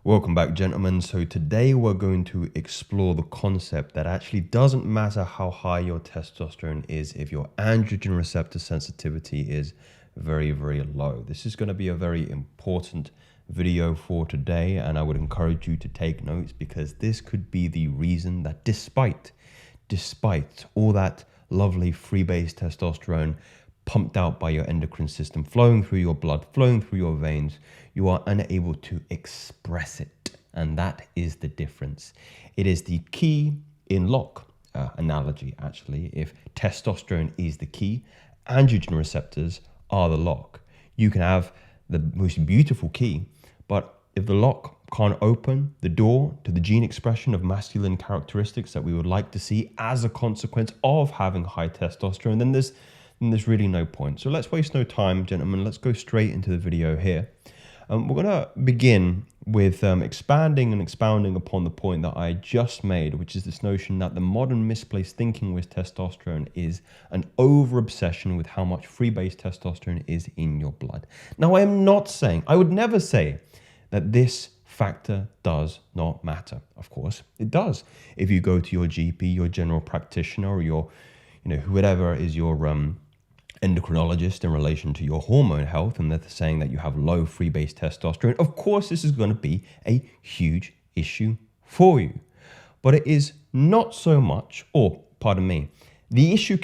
Welcome back, gentlemen. So today we're going to explore the concept that actually doesn't matter how high your testosterone is if your androgen receptor sensitivity is very, very low. This is going to be a very important video for today, and I would encourage you to take notes because this could be the reason that despite all that lovely free-base testosterone pumped out by your endocrine system, flowing through your blood, flowing through your veins, you are unable to express it. And that is the difference. It is the key in lock analogy, actually. If testosterone is the key, androgen receptors are the lock. You can have the most beautiful key, but if the lock can't open the door to the gene expression of masculine characteristics that we would like to see as a consequence of having high testosterone, then there's really no point. So let's waste no time, gentlemen. Let's go straight into the video here. We're going to begin with expanding and expounding upon the point that I just made, which is this notion that the modern misplaced thinking with testosterone is an over-obsession with how much free-base testosterone is in your blood. Now, I am not saying, I would never say that this factor does not matter. Of course, it does. If you go to your GP, your general practitioner, or your, whoever is your endocrinologist in relation to your hormone health, and they're saying that you have low free-base testosterone, of course this is going to be a huge issue for you. But it is not so much, or pardon me, the issue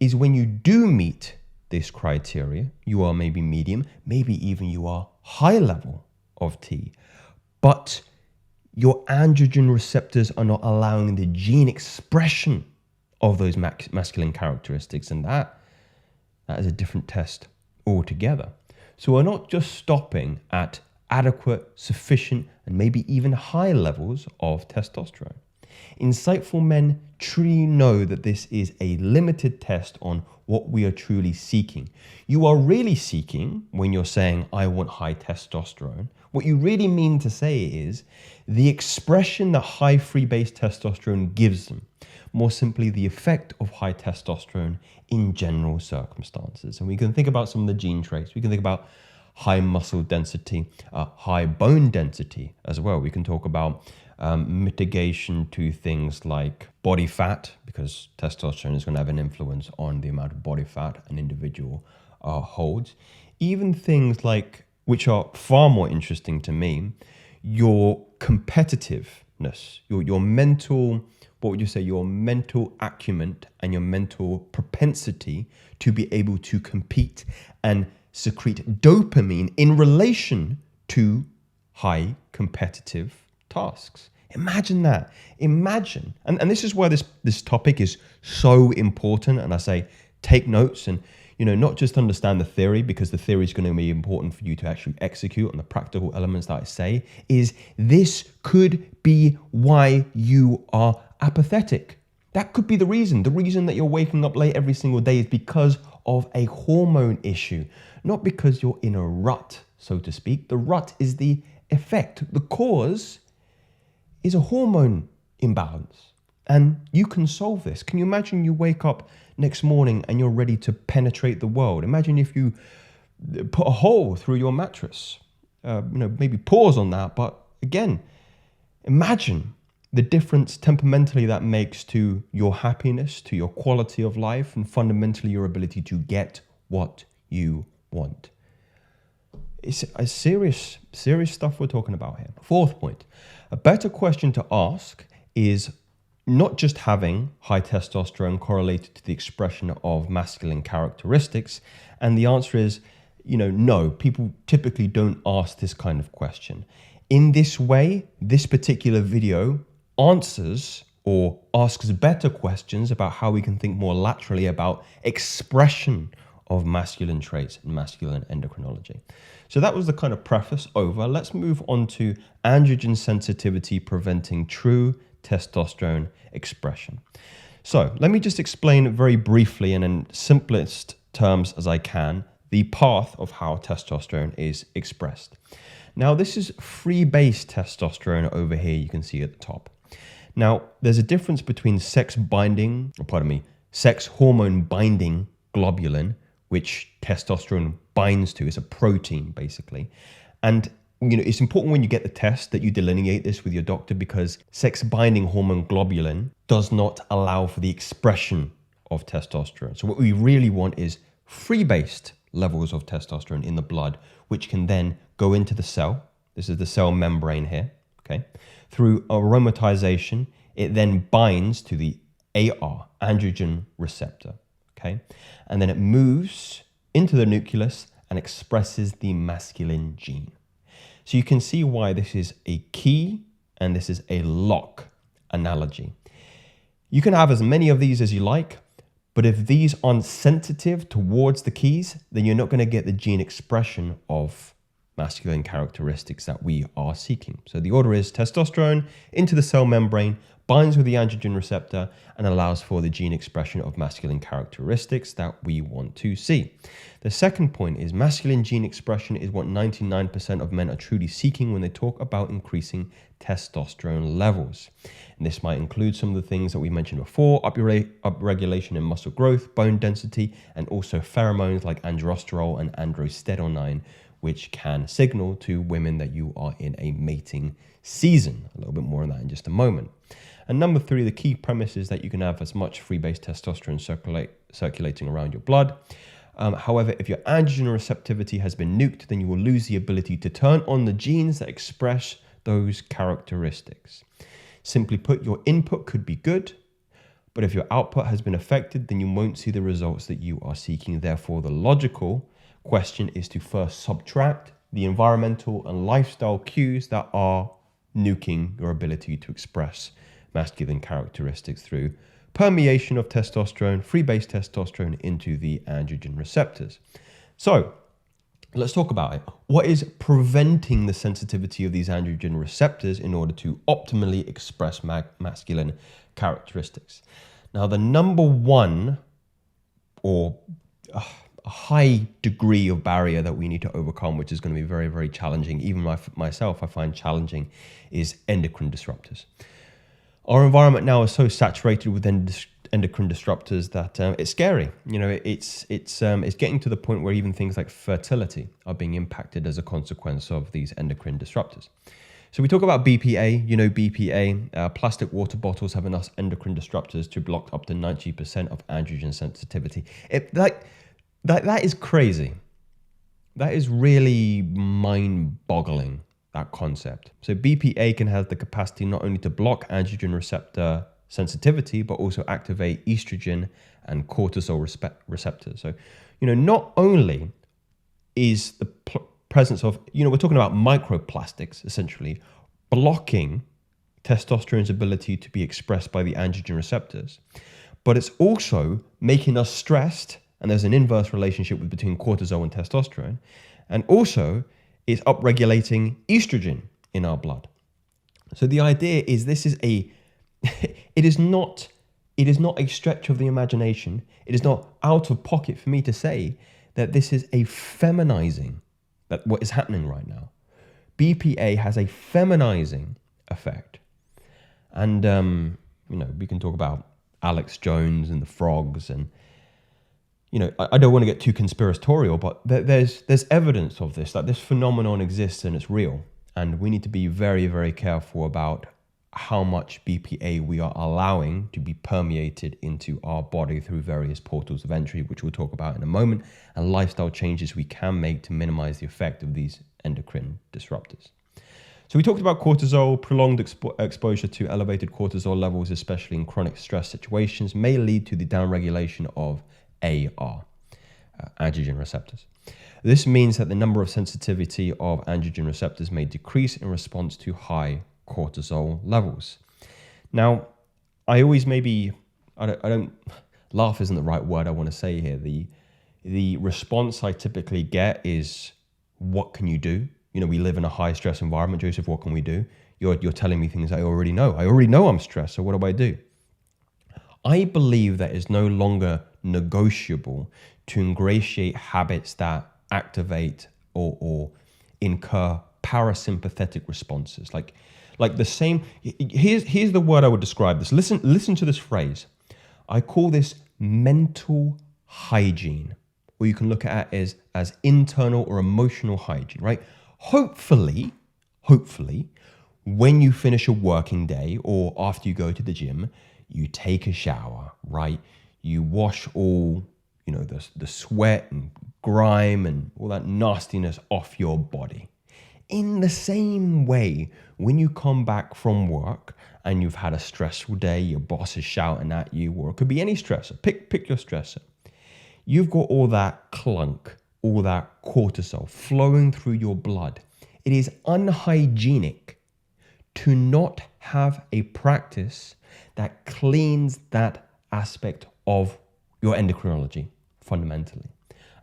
is when you do meet this criteria, you are maybe medium, maybe even you are high level of T, but your androgen receptors are not allowing the gene expression of those masculine characteristics, and that is a different test altogether. So we're not just stopping at adequate, sufficient, and maybe even high levels of testosterone. Insightful men truly know that this is a limited test on what we are truly seeking. You are really seeking, when you're saying, I want high testosterone, what you really mean to say is the expression that high free-base testosterone gives them. More simply, the effect of high testosterone in general circumstances. And we can think about some of the gene traits. We can think about high muscle density, high bone density as well. We can talk about mitigation to things like body fat, because testosterone is going to have an influence on the amount of body fat an individual holds. Even things like, which are far more interesting to me, your competitiveness, your mental, what would you say, your mental acumen and your mental propensity to be able to compete and secrete dopamine in relation to high competitive tasks. Imagine that. Imagine. And this is where this topic is so important. And I say, take notes and, not just understand the theory, because the theory is going to be important for you to actually execute on the practical elements that I say, is this could be why you are apathetic. That could be the reason. The reason that you're waking up late every single day is because of a hormone issue, not because you're in a rut, so to speak. The rut is the effect. The cause is a hormone imbalance. And you can solve this. Can you imagine you wake up next morning and you're ready to penetrate the world? Imagine if you put a hole through your mattress. Maybe pause on that. But again, imagine the difference temperamentally that makes to your happiness, to your quality of life, and fundamentally your ability to get what you want. It's a serious stuff we're talking about here. Fourth point, a better question to ask is not just having high testosterone correlated to the expression of masculine characteristics. And the answer is, no, people typically don't ask this kind of question. In this way, this particular video answers or asks better questions about how we can think more laterally about expression of masculine traits and masculine endocrinology. So that was the kind of preface over. Let's move on to androgen sensitivity preventing true testosterone expression. So let me just explain very briefly and in simplest terms as I can the path of how testosterone is expressed. Now this is free-base testosterone over here, you can see at the top. Now there's a difference between sex hormone binding globulin, which testosterone binds to. It's a protein basically. And it's important when you get the test that you delineate this with your doctor, because sex-binding hormone globulin does not allow for the expression of testosterone. So what we really want is free-based levels of testosterone in the blood, which can then go into the cell. This is the cell membrane here, okay? Through aromatization, it then binds to the AR, androgen receptor, okay? And then it moves into the nucleus and expresses the masculine gene. So you can see why this is a key and this is a lock analogy. You can have as many of these as you like, but if these aren't sensitive towards the keys, then you're not going to get the gene expression of masculine characteristics that we are seeking. So the order is testosterone into the cell membrane, binds with the androgen receptor, and allows for the gene expression of masculine characteristics that we want to see. The second point is masculine gene expression is what 99% of men are truly seeking when they talk about increasing testosterone levels. And this might include some of the things that we mentioned before: upregulation in muscle growth, bone density, and also pheromones like androsterol and androstenedione, which can signal to women that you are in a mating season. A little bit more on that in just a moment. And number three, the key premise is that you can have as much free-base testosterone circulating around your blood. However, if your androgen receptivity has been nuked, then you will lose the ability to turn on the genes that express those characteristics. Simply put, your input could be good, but if your output has been affected, then you won't see the results that you are seeking. Therefore, the logical question is to first subtract the environmental and lifestyle cues that are nuking your ability to express masculine characteristics through permeation of testosterone, free-base testosterone into the androgen receptors. So let's talk about it. What is preventing the sensitivity of these androgen receptors in order to optimally express masculine characteristics? Now, the number one, or a high degree of barrier that we need to overcome, which is going to be very, very challenging, even myself I find challenging, is endocrine disruptors. Our environment now is so saturated with endocrine disruptors that it's scary. It's getting to the point where even things like fertility are being impacted as a consequence of these endocrine disruptors. So we talk about BPA. BPA, plastic water bottles have enough endocrine disruptors to block up to 90% of androgen sensitivity. That is crazy. That is really mind-boggling, that concept. So BPA can have the capacity not only to block androgen receptor sensitivity, but also activate estrogen and cortisol receptors. So, not only is the presence of, we're talking about microplastics essentially blocking testosterone's ability to be expressed by the androgen receptors, but it's also making us stressed. And there's an inverse relationship between cortisol and testosterone. And also, it's upregulating estrogen in our blood. So the idea is it is not a stretch of the imagination. It is not out of pocket for me to say that this is a feminizing, that what is happening right now. BPA has a feminizing effect. And, we can talk about Alex Jones and the frogs and, I don't want to get too conspiratorial, but there's evidence of this, that this phenomenon exists and it's real. And we need to be very, very careful about how much BPA we are allowing to be permeated into our body through various portals of entry, which we'll talk about in a moment, and lifestyle changes we can make to minimize the effect of these endocrine disruptors. So we talked about cortisol. Prolonged exposure to elevated cortisol levels, especially in chronic stress situations, may lead to the downregulation of AR, androgen receptors. This means that the number of sensitivity of androgen receptors may decrease in response to high cortisol levels. Now, I always I don't laugh isn't the right word I want to say here. The response I typically get is, what can you do? We live in a high stress environment, Joseph, what can we do? You're telling me things I already know. I already know I'm stressed, so what do I do? I believe that it's no longer negotiable to ingratiate habits that activate or incur parasympathetic responses. Like the same, here's the word I would describe this. Listen to this phrase. I call this mental hygiene, or you can look at it as internal or emotional hygiene, right? Hopefully, when you finish a working day or after you go to the gym, you take a shower, right? You wash all, the sweat and grime and all that nastiness off your body. In the same way, when you come back from work and you've had a stressful day, your boss is shouting at you, or it could be any stressor, pick your stressor. You've got all that clunk, all that cortisol flowing through your blood. It is unhygienic to not have a practice that cleans that aspect of your endocrinology fundamentally.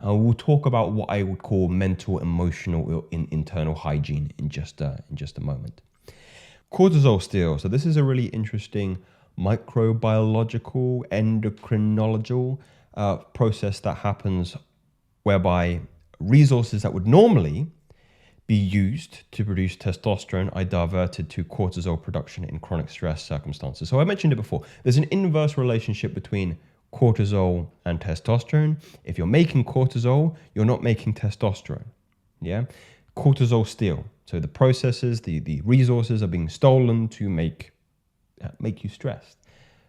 And we'll talk about what I would call mental, emotional, or internal hygiene in just a moment. Cortisol still. So this is a really interesting microbiological, endocrinological process that happens whereby resources that would normally be used to produce testosterone are diverted to cortisol production in chronic stress circumstances. So I mentioned it before. There's an inverse relationship between cortisol and testosterone. If you're making cortisol, you're not making testosterone. Yeah? Cortisol steal. So the processes, the resources are being stolen to make you stressed.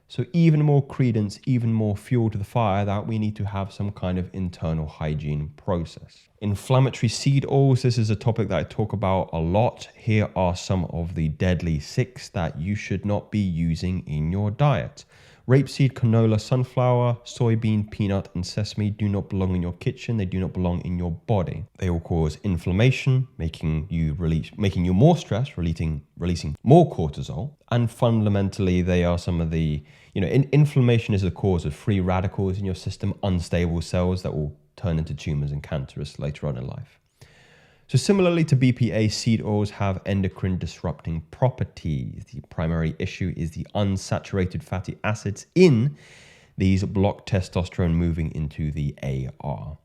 So even more credence, even more fuel to the fire that we need to have some kind of internal hygiene process. Inflammatory seed oils, this is a topic that I talk about a lot. Here are some of the deadly 6 that you should not be using in your diet. Rapeseed, canola, sunflower, soybean, peanut, and sesame do not belong in your kitchen. They do not belong in your body. They will cause inflammation, making you more stressed, releasing more cortisol. And fundamentally, they are some of the, inflammation is the cause of free radicals in your system, unstable cells that will turn into tumors and cancerous later on in life. So similarly to BPA, seed oils have endocrine disrupting properties. The primary issue is the unsaturated fatty acids in these block testosterone moving into the AR.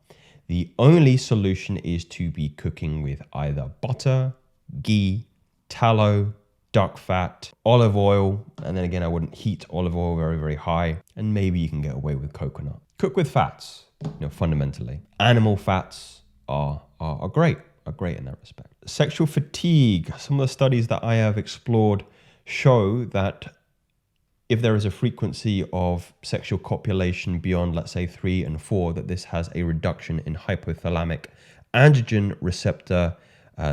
The only solution is to be cooking with either butter, ghee, tallow, duck fat, olive oil, and then again, I wouldn't heat olive oil very, very high, and maybe you can get away with coconut. Cook with fats, fundamentally. Animal fats are great. Are great in that respect. Sexual fatigue. Some of the studies that I have explored show that if there is a frequency of sexual copulation beyond, let's say, 3 and 4, that this has a reduction in hypothalamic androgen receptor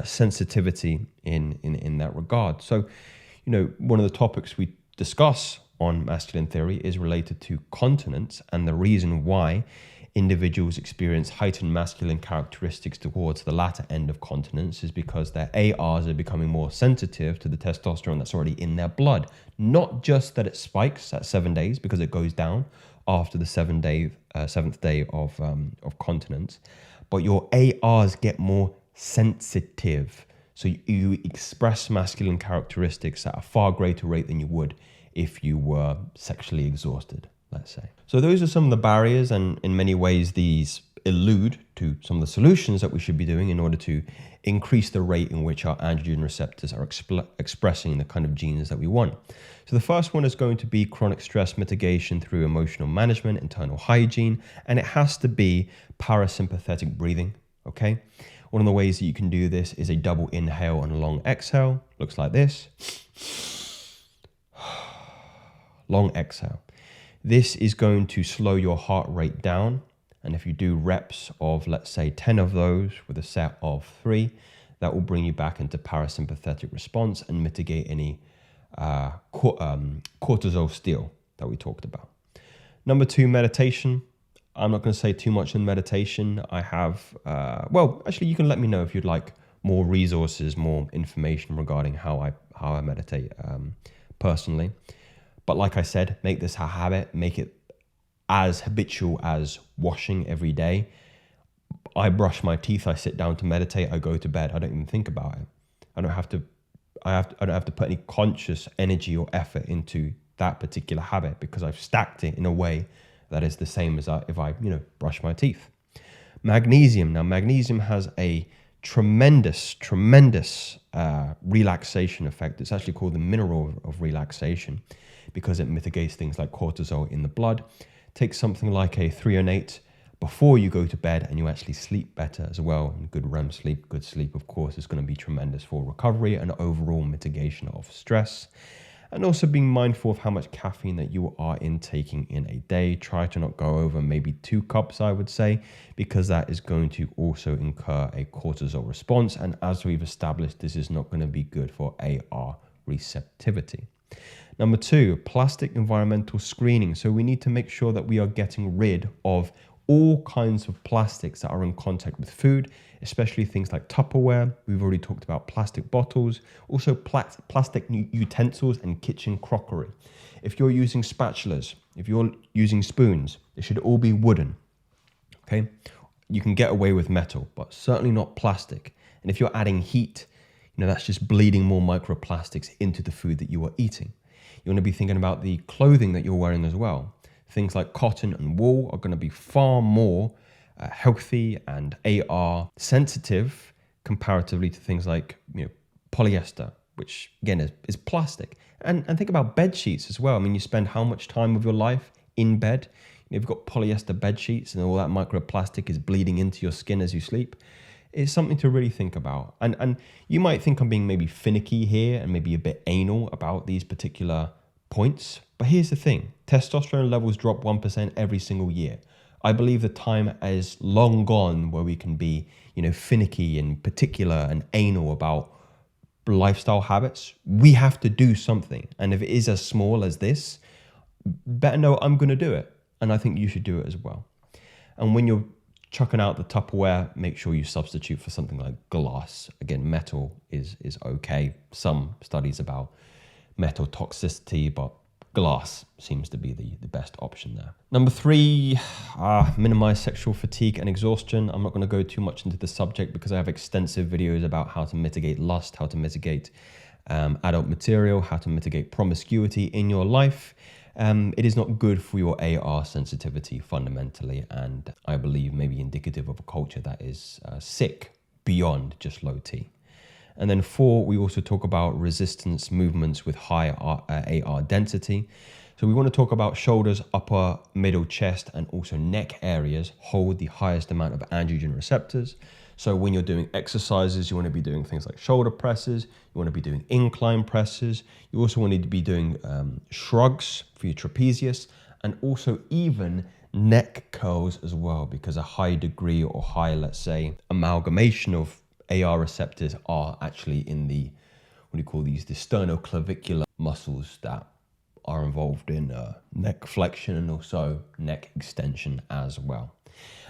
sensitivity in that regard. So, one of the topics we discuss on Masculine Theory is related to continence and the reason why individuals experience heightened masculine characteristics towards the latter end of continence is because their ARs are becoming more sensitive to the testosterone that's already in their blood. Not just that it spikes at 7 days because it goes down after the seventh day of continence, but your ARs get more sensitive. So you express masculine characteristics at a far greater rate than you would if you were sexually exhausted, let's say. So those are some of the barriers, and in many ways these allude to some of the solutions that we should be doing in order to increase the rate in which our androgen receptors are expressing the kind of genes that we want. So the first one is going to be chronic stress mitigation through emotional management, internal hygiene, and it has to be parasympathetic breathing, okay? One of the ways that you can do this is a double inhale and a long exhale. Looks like this. Long exhale. This is going to slow your heart rate down. And if you do reps of, let's say, 10 of those with a set of 3, that will bring you back into parasympathetic response and mitigate any cortisol steal that we talked about. Number 2, meditation. I'm not going to say too much in meditation. I have, actually, you can let me know if you'd like more resources, more information regarding how I meditate personally. But like I said, make this a habit, make it as habitual as washing every day. I brush my teeth, I sit down to meditate, I go to bed, I don't even think about it. I don't have to put any conscious energy or effort into that particular habit because I've stacked it in a way that is the same as if I brush my teeth. Magnesium. Now, magnesium has a tremendous relaxation effect. It's actually called the mineral of relaxation because it mitigates things like cortisol in the blood. Take something like a threonate before you go to bed, and you actually sleep better as well. And good REM sleep, good sleep, of course, is going to be tremendous for recovery and overall mitigation of stress. And also being mindful of how much caffeine that you are intaking in a day. Try to not go over maybe 2 cups, I would say, because that is going to also incur a cortisol response. And as we've established, this is not going to be good for AR receptivity. Number 2, plastic environmental screening. So we need to make sure that we are getting rid of all kinds of plastics that are in contact with food, especially things like Tupperware. We've already talked about plastic bottles, also plastic utensils and kitchen crockery. If you're using spatulas, if you're using spoons, it should all be wooden, okay? You can get away with metal, but certainly not plastic. And if you're adding heat, that's just bleeding more microplastics into the food that you are eating. You want to be thinking about the clothing that you're wearing as well. Things like cotton and wool are going to be far more healthy and AR sensitive comparatively to things like polyester, which again is plastic. And think about bed sheets as well. I mean, you spend how much time of your life in bed? You've got polyester bed sheets and all that microplastic is bleeding into your skin as you sleep. It's something to really think about. And you might think I'm being maybe finicky here and maybe a bit anal about these particular points. But here's the thing. Testosterone levels drop 1% every single year. I believe the time is long gone where we can be, finicky and particular and anal about lifestyle habits. We have to do something. And if it is as small as this, better know I'm going to do it. And I think you should do it as well. And when you're chucking out the Tupperware, make sure you substitute for something like glass. Again, metal is okay. Some studies about metal toxicity, but glass seems to be the best option there. Number 3, minimize sexual fatigue and exhaustion. I'm not going to go too much into the subject because I have extensive videos about how to mitigate lust, how to mitigate adult material, how to mitigate promiscuity in your life. It is not good for your AR sensitivity fundamentally, and I believe maybe indicative of a culture that is sick beyond just low T. And then 4, we also talk about resistance movements with high AR density. So we want to talk about shoulders, upper, middle, chest, and also neck areas hold the highest amount of androgen receptors. So when you're doing exercises, you want to be doing things like shoulder presses, you want to be doing incline presses, you also want to be doing shrugs for your trapezius, and also even neck curls as well, because a high degree or high, let's say, amalgamation of AR receptors are actually in the, the sternoclavicular muscles that are involved in neck flexion and also neck extension as well.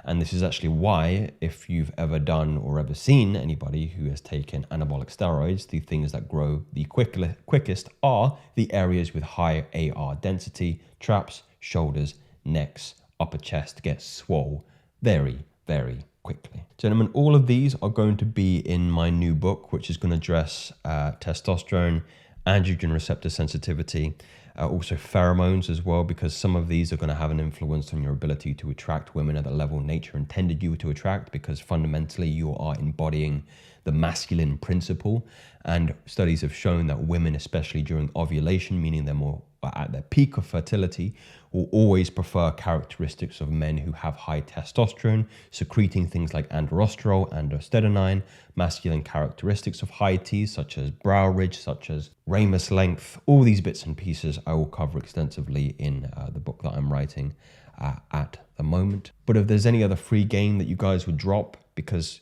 And this is actually why, if you've ever done or ever seen anybody who has taken anabolic steroids, the things that grow the quickest are the areas with high AR density. Traps, shoulders, necks, upper chest get swole very, very quickly. Gentlemen, all of these are going to be in my new book, which is going to address testosterone, androgen receptor sensitivity, also pheromones as well, because some of these are going to have an influence on your ability to attract women at the level nature intended you to attract, because fundamentally you are embodying the masculine principle. And studies have shown that women, especially during ovulation, meaning they're more at their peak of fertility, will always prefer characteristics of men who have high testosterone, secreting things like androsterol, androstenedione, masculine characteristics of high T, such as brow ridge, such as ramus length. All these bits and pieces I will cover extensively in the book that I'm writing at the moment. But if there's any other free game that you guys would drop, because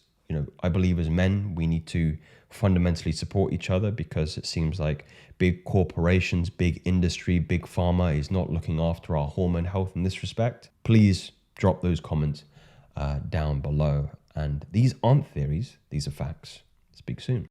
I believe as men, we need to fundamentally support each other, because it seems like big corporations, big industry, big pharma is not looking after our hormone health in this respect. Please drop those comments down below. And these aren't theories, these are facts. Speak soon.